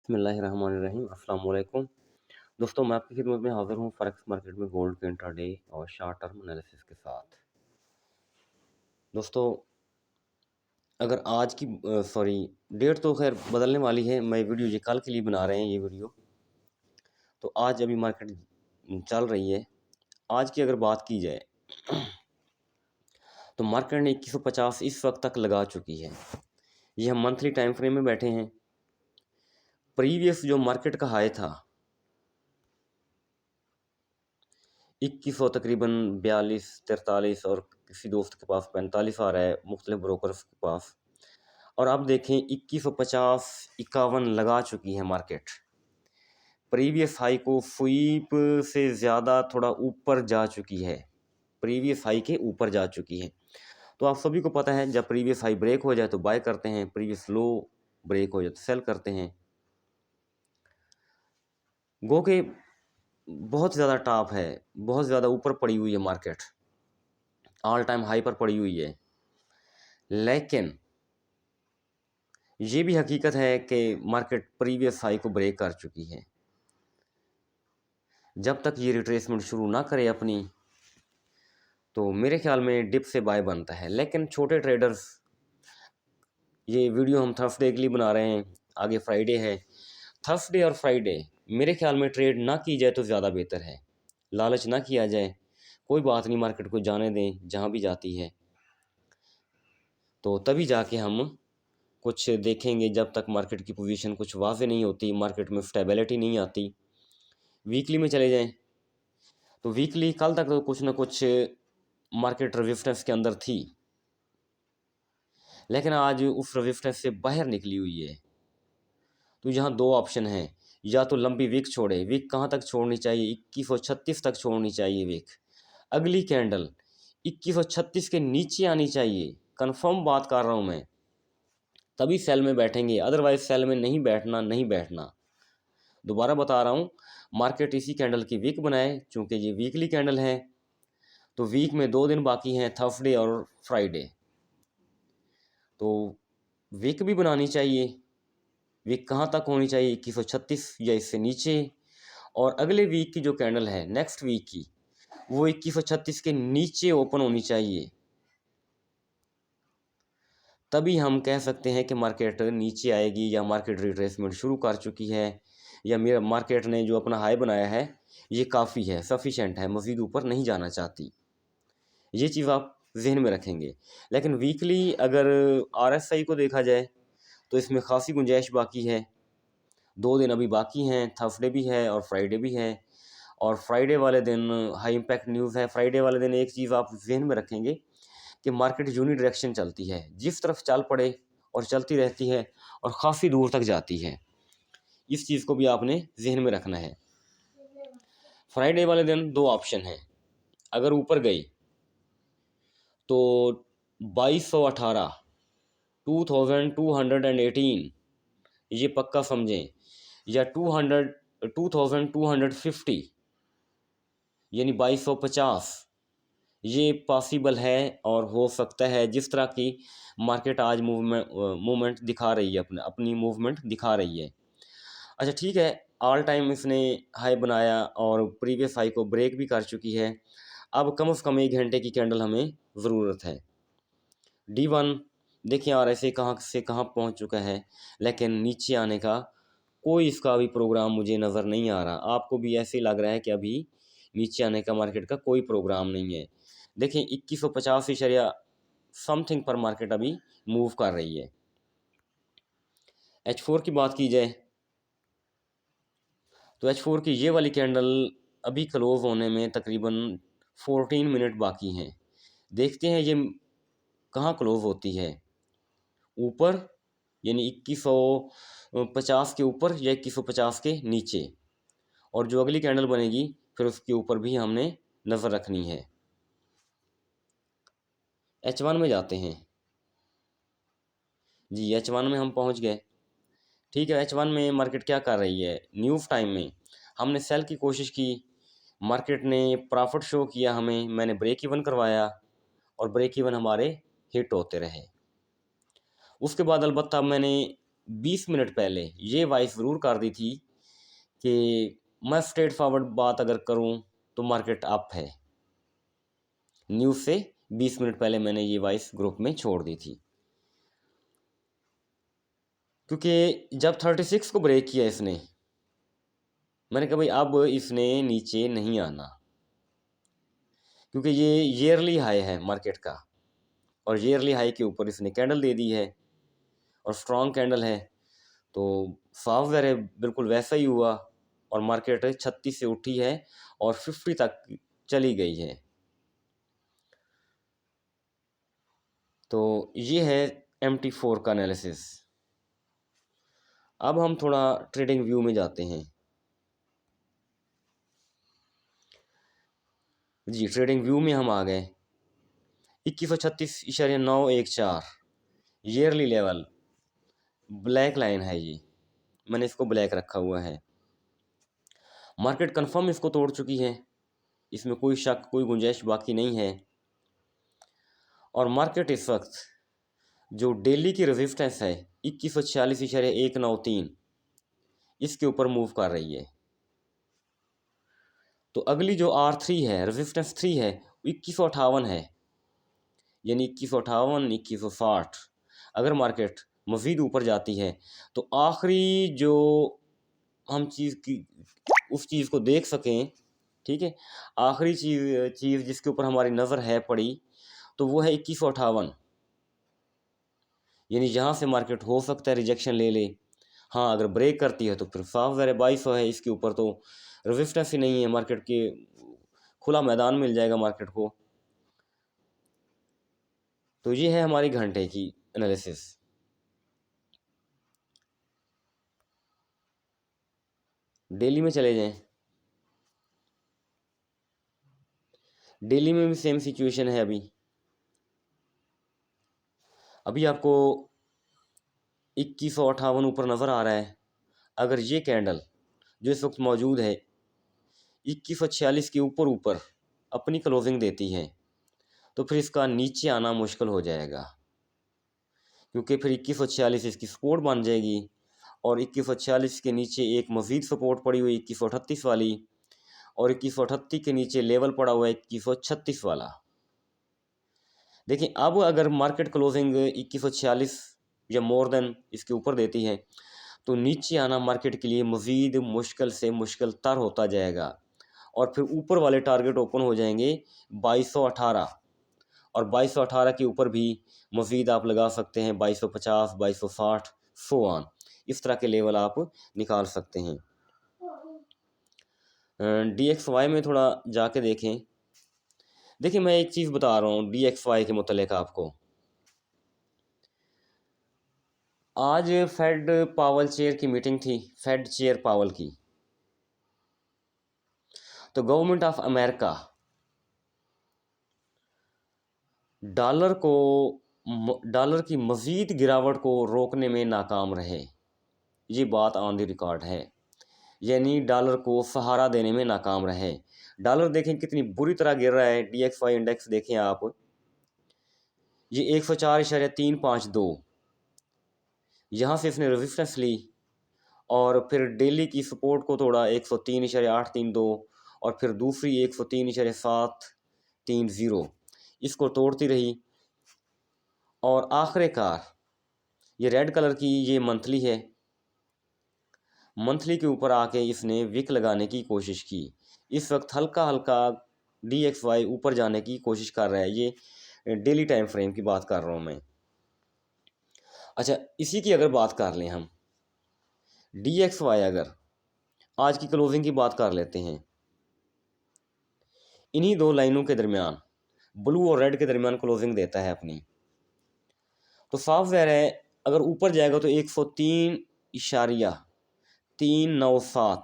बिस्मिल्लाहिर्रहमानिर्रहीम अस्सलाम वालेकुम। दोस्तों, मैं आपकी खिदमत में हाज़िर हूँ फॉरेक्स मार्केट में गोल्ड के इंट्राडे और शॉर्ट टर्म एनालिसिस के साथ। दोस्तों, अगर आज की डेट तो खैर बदलने वाली है। मैं वीडियो ये कल के लिए बना रहे हैं ये वीडियो। तो आज अभी मार्केट चल रही है। आज की अगर बात की जाए तो मार्केट ने 2150 इस वक्त तक लगा चुकी है। ये हम मंथली टाइम फ्रेम में बैठे हैं। प्रीवियस जो मार्केट का हाई था 2100 तकरीबन 42 43 और किसी दोस्त के पास 45 आ रहा है मुख्तलिफ ब्रोकर्स के पास। और अब देखें 2150 51 लगा चुकी है मार्केट। प्रीवियस हाई को स्वीप से ज़्यादा थोड़ा ऊपर जा चुकी है, प्रीवियस हाई के ऊपर जा चुकी है। तो आप सभी को पता है जब प्रीवियस हाई ब्रेक हो जाए तो बाय करते हैं, प्रीवियस लो ब्रेक हो जाए तो सेल करते हैं। गो के बहुत ज़्यादा टॉप है, बहुत ज़्यादा ऊपर पड़ी हुई है मार्केट, ऑल टाइम हाई पर पड़ी हुई है। लेकिन ये भी हकीकत है कि मार्केट प्रीवियस हाई को ब्रेक कर चुकी है। जब तक ये रिट्रेसमेंट शुरू ना करे अपनी, तो मेरे ख्याल में डिप से बाय बनता है। लेकिन छोटे ट्रेडर्स, ये वीडियो हम थर्सडे के लिए बना रहे हैं, आगे फ्राइडे है। थर्सडे और फ्राइडे मेरे ख्याल में ट्रेड ना की जाए तो ज़्यादा बेहतर है। लालच ना किया जाए, कोई बात नहीं, मार्केट को जाने दें जहाँ भी जाती है। तो तभी जाके हम कुछ देखेंगे। जब तक मार्केट की पोजीशन कुछ वाज़ेह नहीं होती, मार्केट में स्टेबिलिटी नहीं आती। वीकली में चले जाएं तो वीकली कल तक तो कुछ ना कुछ मार्केट रेजिस्टेंस के अंदर थी, लेकिन आज उस रेजिस्टेंस से बाहर निकली हुई है। तो यहाँ दो ऑप्शन हैं, या तो लंबी वीक छोड़े। वीक कहाँ तक छोड़नी चाहिए? 2136 तक छोड़नी चाहिए वीक। अगली कैंडल 2136 के नीचे आनी चाहिए, कंफर्म बात कर रहा हूँ मैं, तभी सेल में बैठेंगे, अदरवाइज सेल में नहीं बैठना, नहीं बैठना। दोबारा बता रहा हूँ, मार्केट इसी कैंडल की वीक बनाए, चूँकि ये वीकली कैंडल है। तो वीक में 2 दिन बाकी हैं, थर्सडे और फ्राइडे। तो वीक भी बनानी चाहिए। वीक कहाँ तक होनी चाहिए? 2136 या इससे नीचे। और अगले वीक की जो कैंडल है, नेक्स्ट वीक की, वो 2136 के नीचे ओपन होनी चाहिए। तभी हम कह सकते हैं कि मार्केट नीचे आएगी या मार्केट रिट्रेसमेंट शुरू कर चुकी है, या मेरा मार्केट ने जो अपना हाई बनाया है ये काफ़ी है, सफिशेंट है, मज़ीद ऊपर नहीं जाना चाहती। ये चीज़ आप जहन में रखेंगे। लेकिन वीकली अगर आरएसआई को देखा जाए तो इसमें खासी गुंजाइश बाकी है। 2 दिन अभी बाकी हैं, थर्सडे भी है और फ्राइडे भी है। और फ्राइडे वाले दिन हाई इम्पैक्ट न्यूज़ है। फ्राइडे वाले दिन एक चीज़ आप जहन में रखेंगे कि मार्केट यूनी डायरेक्शन चलती है, जिस तरफ चल पड़े और चलती रहती है और काफ़ी दूर तक जाती है। इस चीज़ को भी आपने जहन में रखना है। फ्राइडे वाले दिन 2 ऑप्शन हैं। अगर ऊपर गई तो 2218 2218 ये पक्का समझें, या 2250 यानी 2250 ये पॉसिबल है और हो सकता है। जिस तरह की मार्केट आज मूवमेंट दिखा रही है, अपनी मूवमेंट दिखा रही है। अच्छा ठीक है, ऑल टाइम इसने हाई बनाया और प्रीवियस हाई को ब्रेक भी कर चुकी है। अब कम से कम 1 घंटे की कैंडल हमें ज़रूरत है। D1 देखिए यार ऐसे कहाँ से कहाँ पहुँच चुका है, लेकिन नीचे आने का कोई इसका अभी प्रोग्राम मुझे नज़र नहीं आ रहा। आपको भी ऐसे ही लग रहा है कि अभी नीचे आने का मार्केट का कोई प्रोग्राम नहीं है। देखें 2150 इशारिया समथिंग पर मार्केट अभी मूव कर रही है। H4 की बात की जाए तो H4 की ये वाली कैंडल अभी क्लोज होने में तकरीबन 14 मिनट बाकी हैं। देखते हैं ये कहाँ क्लोज होती है, ऊपर यानी 2150 के ऊपर या 2150 के नीचे। और जो अगली कैंडल बनेगी फिर उसके ऊपर भी हमने नज़र रखनी है। H1 में जाते हैं जी, H1 में हम पहुंच गए। ठीक है, H1 में मार्केट क्या कर रही है? न्यूज़ टाइम में हमने सेल की कोशिश की, मार्केट ने प्रॉफिट शो किया हमें, मैंने ब्रेक इवन करवाया और ब्रेक इवन हमारे हिट होते रहे। उसके बाद अलबत्ता मैंने 20 मिनट पहले ये वॉइस ज़रूर कर दी थी कि मैं स्ट्रेट फॉरवर्ड बात अगर करूं तो मार्केट अप है। न्यूज़ से 20 मिनट पहले मैंने ये वॉइस ग्रुप में छोड़ दी थी, क्योंकि जब 36 को ब्रेक किया इसने, मैंने कहा भाई अब इसने नीचे नहीं आना, क्योंकि ये ईयरली हाई है मार्केट का, और ईयरली हाई के ऊपर इसने कैंडल दे दी है और स्ट्रॉन्ग कैंडल है। तो सॉफ्टवेयर है बिल्कुल वैसा ही हुआ, और मार्केट 36 से उठी है और 50 तक चली गई है। तो ये है MT4 का एनालिसिस। अब हम थोड़ा ट्रेडिंग व्यू में जाते हैं। जी, ट्रेडिंग व्यू में हम आ गए। 2136.914 ईयरली लेवल, ब्लैक लाइन है ये, मैंने इसको ब्लैक रखा हुआ है। मार्केट कंफर्म इसको तोड़ चुकी है, इसमें कोई शक, कोई गुंजाइश बाकी नहीं है। और मार्केट इस वक्त जो डेली की रेजिस्टेंस है 2146.193, इसके ऊपर मूव कर रही है। तो अगली जो R3 है, रेजिस्टेंस 3 है, 2158 है, यानी 2158, 2160। अगर मार्केट मज़ीद ऊपर जाती है तो आखिरी जो हम चीज़ की उस चीज़ को देख सकें, ठीक है, आखिरी चीज़ जिसके ऊपर हमारी नज़र है पड़ी, तो वो है 2158, यानी जहाँ से मार्केट हो सकता है रिजेक्शन ले ले। हाँ, अगर ब्रेक करती है तो फिर साफ ज़रा 2200 है, इसके ऊपर तो रेजिस्टेंस ही नहीं है, मार्केट के खुला मैदान मिल जाएगा मार्केट को। तो ये है हमारी घंटे की एनालिसिस। डेली में चले जाएं। डेली में भी सेम सिचुएशन है। अभी आपको 2158 ऊपर नज़र आ रहा है। अगर ये कैंडल जो इस वक्त मौजूद है 2146 के ऊपर ऊपर अपनी क्लोजिंग देती है, तो फिर इसका नीचे आना मुश्किल हो जाएगा, क्योंकि फिर 2146 इसकी सपोर्ट बन जाएगी, और 2146 के नीचे एक मज़ीद सपोर्ट पड़ी हुई 2138 वाली, और 2138 के नीचे लेवल पड़ा हुआ है 2136 वाला। देखिए, अब अगर मार्केट क्लोजिंग 2146 या मोर देन इसके ऊपर देती है, तो नीचे आना मार्केट के लिए मज़ीद मुश्किल से मुश्किल तर होता जाएगा, और फिर ऊपर वाले टारगेट ओपन हो जाएंगे 2218, और 2218 के ऊपर भी मज़ीद आप लगा सकते हैं 2250, 2260, सो ऑन, इस तरह के लेवल आप निकाल सकते हैं। DXY में थोड़ा जाके देखें। देखिए, मैं एक चीज़ बता रहा हूँ DXY के मुतल्लिक़ आपको। आज फेड पावल चेयर की मीटिंग थी, फेड चेयर पावल की। तो गवर्नमेंट ऑफ अमेरिका डॉलर की मज़ीद गिरावट को रोकने में नाकाम रहे, ये बात ऑन द रिकॉर्ड है, यानी डॉलर को सहारा देने में नाकाम रहे। डॉलर देखें कितनी बुरी तरह गिर रहा है। DXY इंडेक्स देखें आप, ये 104.352, यहाँ से इसने रेजिस्टेंस ली, और फिर डेली की सपोर्ट को तोड़ा 103.832, और फिर दूसरी 103.730, इसको तोड़ती रही, और आखिरकार ये रेड कलर की ये मंथली है, मंथली के ऊपर आके इसने विक लगाने की कोशिश की। इस वक्त हल्का हल्का DXY ऊपर जाने की कोशिश कर रहा है। ये डेली टाइम फ्रेम की बात कर रहा हूँ मैं। अच्छा, इसी की अगर बात कर लें हम, DXY अगर आज की क्लोजिंग की बात कर लेते हैं, इन्हीं दो लाइनों के दरमियान, ब्लू और रेड के दरमियान क्लोजिंग देता है अपनी, तो साफ ज़ाहिर है अगर ऊपर जाएगा तो 103.397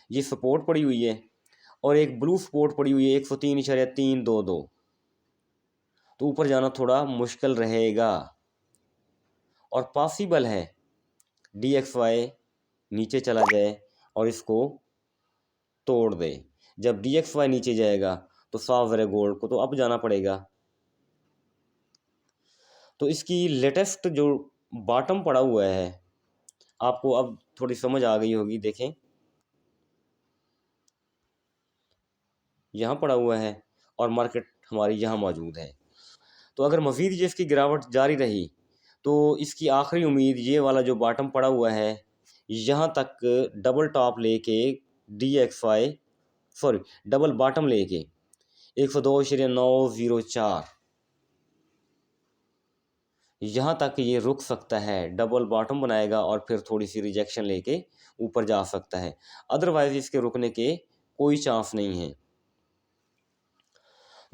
ये सपोर्ट पड़ी हुई है, और एक ब्लू सपोर्ट पड़ी हुई है 103.322, तो ऊपर जाना थोड़ा मुश्किल रहेगा, और पॉसिबल है DXY नीचे चला जाए और इसको तोड़ दे। जब DXY नीचे जाएगा तो सॉवरेन गोल्ड को तो अब जाना पड़ेगा। तो इसकी लेटेस्ट जो बॉटम पड़ा हुआ है आपको अब थोड़ी समझ आ गई होगी। देखें, यहाँ पड़ा हुआ है और मार्केट हमारी यहाँ मौजूद है। तो अगर मज़ीद ये इसकी गिरावट जारी रही तो इसकी आखिरी उम्मीद ये वाला जो बॉटम पड़ा हुआ है, यहाँ तक डबल टॉप लेके DXY, सॉरी, डबल बॉटम लेके 102.904, यहाँ तक ये रुक सकता है। डबल बॉटम बनाएगा और फिर थोड़ी सी रिजेक्शन लेके ऊपर जा सकता है, अदरवाइज इसके रुकने के कोई चांस नहीं है।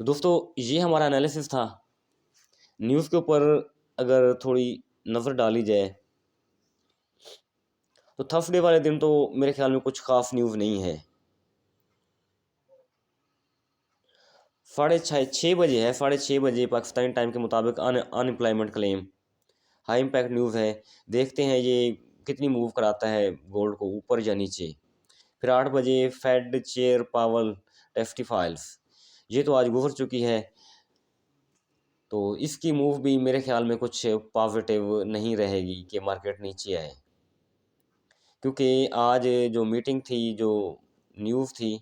तो दोस्तों, ये हमारा एनालिसिस था। न्यूज़ के ऊपर अगर थोड़ी नज़र डाली जाए तो थर्सडे वाले दिन तो मेरे ख्याल में कुछ खास न्यूज़ नहीं है। 6:30 बजे है, 6:30 बजे पाकिस्तानी टाइम के मुताबिक unemployment claim high impact news है। देखते हैं ये कितनी मूव कराता है गोल्ड को, ऊपर या नीचे। फिर 8 बजे फेड चेयर पावल टेस्टिफाइल्स, ये तो आज गुजर चुकी है, तो इसकी मूव भी मेरे ख्याल में कुछ पॉजिटिव नहीं रहेगी कि मार्केट नीचे आए, क्योंकि आज जो मीटिंग थी, जो न्यूज़ थी,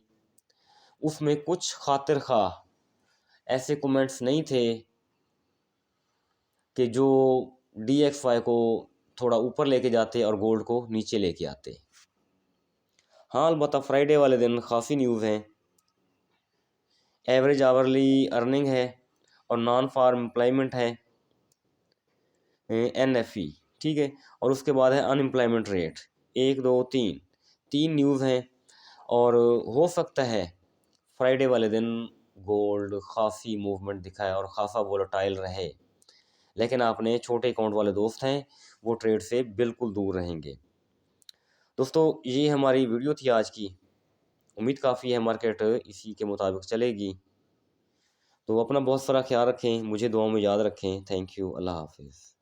उसमें कुछ खातिर खा ऐसे कमेंट्स नहीं थे कि जो DXY को थोड़ा ऊपर लेके जाते और गोल्ड को नीचे लेके आते। हाँ, अलबत्ता फ्राइडे वाले दिन खासी न्यूज़ हैं। एवरेज आवरली अर्निंग है और नॉन फार्म एम्प्लॉयमेंट है, NFE, ठीक है, और उसके बाद है अनएम्प्लॉयमेंट रेट। 1 2 3 न्यूज़ हैं, और हो सकता है फ्राइडे वाले दिन गोल्ड खासी मूवमेंट दिखाए और खासा वोलेटाइल रहे। लेकिन आपने छोटे अकाउंट वाले दोस्त हैं, वो ट्रेड से बिल्कुल दूर रहेंगे। दोस्तों, ये हमारी वीडियो थी आज की। उम्मीद काफ़ी है मार्केट इसी के मुताबिक चलेगी। तो अपना बहुत सारा ख्याल रखें, मुझे दुआओं में याद रखें। Thank you. अल्लाह हाफिज़।